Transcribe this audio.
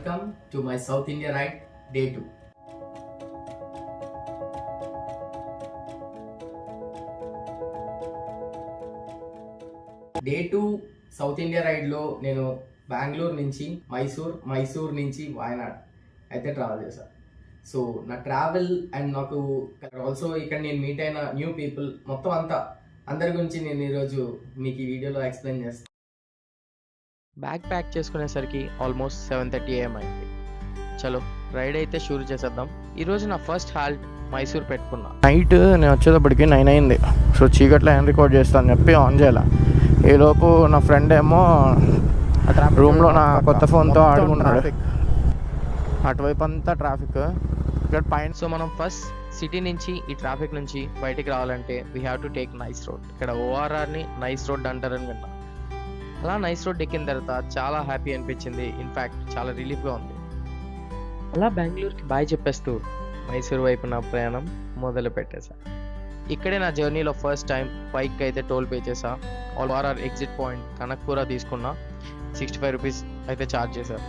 welcome to my South India ride day 2. Day 2 south India రైడ్లో నేను బెంగళూరు నుంచి మైసూర్ నుంచి వాయనాడ్ అయితే ట్రావెల్ చేశాను. సో నా ట్రావెల్ అండ్ నాకు ఆల్సో ఇక్కడ నేను మీట్ అయిన న్యూ పీపుల్ మొత్తం అందరి గురించి నేను ఈరోజు మీకు ఈ వీడియోలో ఎక్స్ప్లెయిన్ చేస్తాను. బ్యాగ్ ప్యాక్ చేసుకునేసరికి ఆల్మోస్ట్ 7:30 AM అయింది. చలో రైడ్ అయితే షూరు చేసేద్దాం. ఈరోజు నా ఫస్ట్ హాల్ట్ మైసూర్ పెట్టుకున్నా. నైట్ నేను వచ్చేటప్పటికి 9 అయింది. సో చీకట్లో ఏం రికార్డ్ చేస్తాను చెప్పి ఆన్ చేయాల. ఈలోపు నా ఫ్రెండ్ ఏమో రూమ్లో నా కొత్త ఫోన్తో ఆడుకున్నాడు. అటువైపు అంతా ట్రాఫిక్ ఇక్కడ పైన. సో మనం ఫస్ట్ సిటీ నుంచి ఈ ట్రాఫిక్ నుంచి బయటికి రావాలంటే we have to take nice road. ఇక్కడ ఓఆర్ఆర్ని నైస్ రోడ్ అంటారని విన్నా. అలా నైస్ రోడ్ ఎక్కిన తర్వాత చాలా హ్యాపీ అనిపించింది. ఇన్ఫ్యాక్ట్ చాలా రిలీఫ్గా ఉంది. అలా బెంగళూరుకి బాయ్ చెప్పేస్తూ మైసూర్ వైపు నా ప్రయాణం మొదలు పెట్టేశా. ఇక్కడే నా జర్నీలో ఫస్ట్ టైం బైక్ అయితే టోల్ పే చేసా. ఓఆర్ఆర్ ఎగ్జిట్ పాయింట్ కనక్పూరా తీసుకున్నా. 65 రూపీస్ అయితే ఛార్జ్ చేశారు.